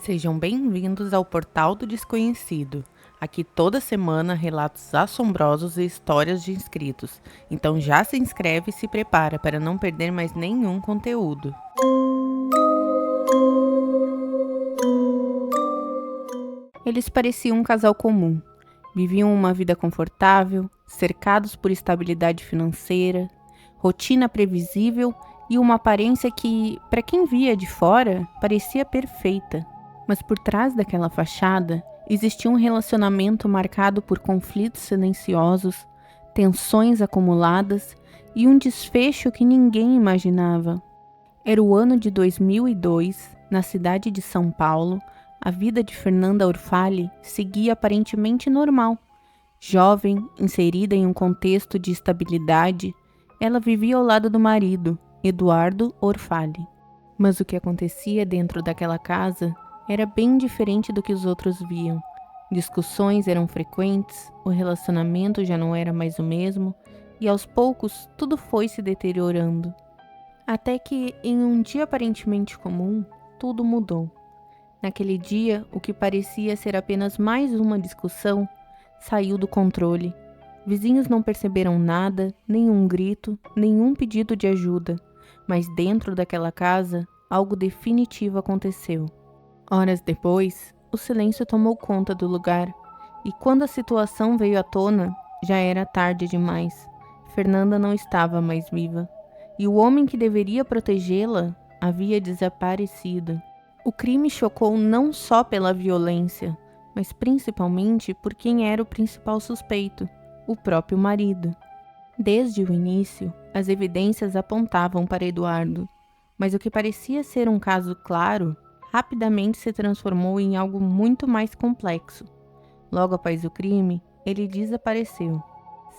Sejam bem-vindos ao Portal do Desconhecido. Aqui toda semana relatos assombrosos e histórias de inscritos. Então já se inscreve e se prepara para não perder mais nenhum conteúdo. Eles pareciam um casal comum. Viviam uma vida confortável, cercados por estabilidade financeira, rotina previsível e uma aparência que, para quem via de fora, parecia perfeita. Mas por trás daquela fachada, existia um relacionamento marcado por conflitos silenciosos, tensões acumuladas e um desfecho que ninguém imaginava. Era o ano de 2002, na cidade de São Paulo. A vida de Fernanda Orfali seguia aparentemente normal. Jovem, inserida em um contexto de estabilidade, ela vivia ao lado do marido, Eduardo Orfali. Mas o que acontecia dentro daquela casa era bem diferente do que os outros viam. Discussões eram frequentes, o relacionamento já não era mais o mesmo, e aos poucos tudo foi se deteriorando. Até que, em um dia aparentemente comum, tudo mudou. Naquele dia, o que parecia ser apenas mais uma discussão saiu do controle. Vizinhos não perceberam nada, nenhum grito, nenhum pedido de ajuda, mas dentro daquela casa, algo definitivo aconteceu. Horas depois, o silêncio tomou conta do lugar, e quando a situação veio à tona, já era tarde demais. Fernanda não estava mais viva, e o homem que deveria protegê-la havia desaparecido. O crime chocou não só pela violência, mas principalmente por quem era o principal suspeito, o próprio marido. Desde o início, as evidências apontavam para Eduardo, mas o que parecia ser um caso claro, rapidamente se transformou em algo muito mais complexo. Logo após o crime, ele desapareceu,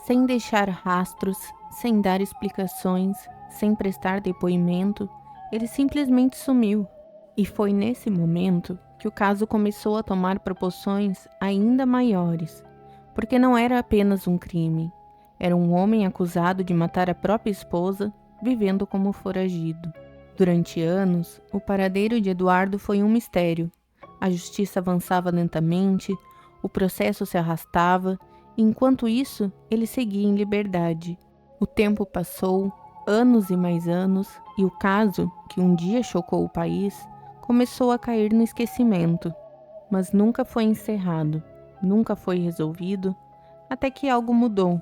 sem deixar rastros, sem dar explicações, sem prestar depoimento, ele simplesmente sumiu. E foi nesse momento que o caso começou a tomar proporções ainda maiores, porque não era apenas um crime, era um homem acusado de matar a própria esposa, vivendo como foragido. Durante anos, o paradeiro de Eduardo foi um mistério. A justiça avançava lentamente, o processo se arrastava, e enquanto isso, ele seguia em liberdade. O tempo passou, anos e mais anos, e o caso, que um dia chocou o país, começou a cair no esquecimento, mas nunca foi encerrado, nunca foi resolvido, até que algo mudou.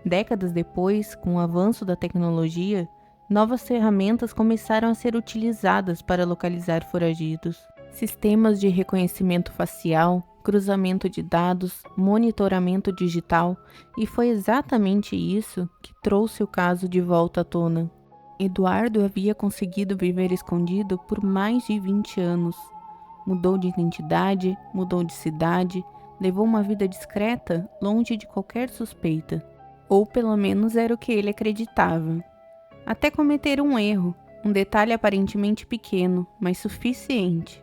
Décadas depois, com o avanço da tecnologia, novas ferramentas começaram a ser utilizadas para localizar foragidos. Sistemas de reconhecimento facial, cruzamento de dados, monitoramento digital, e foi exatamente isso que trouxe o caso de volta à tona. Eduardo havia conseguido viver escondido por mais de 20 anos. Mudou de identidade, mudou de cidade, levou uma vida discreta, longe de qualquer suspeita. Ou pelo menos era o que ele acreditava. Até cometer um erro, um detalhe aparentemente pequeno, mas suficiente.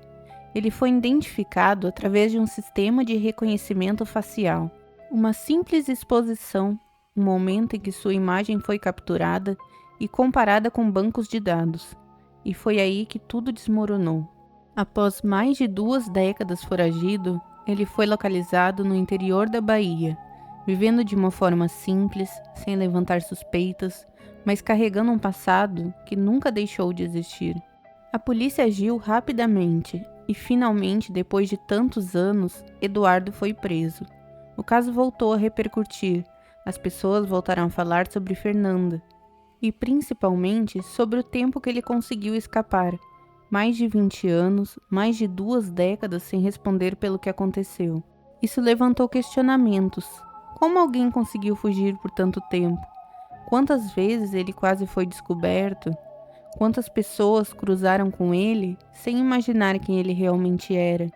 Ele foi identificado através de um sistema de reconhecimento facial. Uma simples exposição, um momento em que sua imagem foi capturada e comparada com bancos de dados. E foi aí que tudo desmoronou. Após mais de 2 décadas foragido, ele foi localizado no interior da Bahia, vivendo de uma forma simples, sem levantar suspeitas, mas carregando um passado que nunca deixou de existir. A polícia agiu rapidamente e, finalmente, depois de tantos anos, Eduardo foi preso. O caso voltou a repercutir, as pessoas voltaram a falar sobre Fernanda, e principalmente sobre o tempo que ele conseguiu escapar. Mais de 20 anos, mais de 2 décadas sem responder pelo que aconteceu. Isso levantou questionamentos. Como alguém conseguiu fugir por tanto tempo? Quantas vezes ele quase foi descoberto? Quantas pessoas cruzaram com ele sem imaginar quem ele realmente era?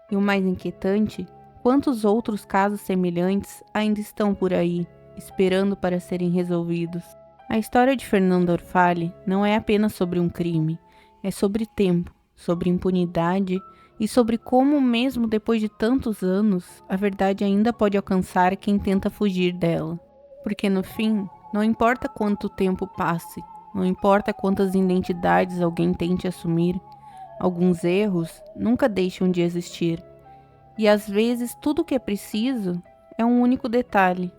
E o mais inquietante, quantos outros casos semelhantes ainda estão por aí, esperando para serem resolvidos? A história de Fernanda Orfali não é apenas sobre um crime, é sobre tempo, sobre impunidade e sobre como, mesmo depois de tantos anos, a verdade ainda pode alcançar quem tenta fugir dela. Porque no fim, não importa quanto tempo passe, não importa quantas identidades alguém tente assumir, Alguns erros nunca deixam de existir, e às vezes tudo o que é preciso é um único detalhe,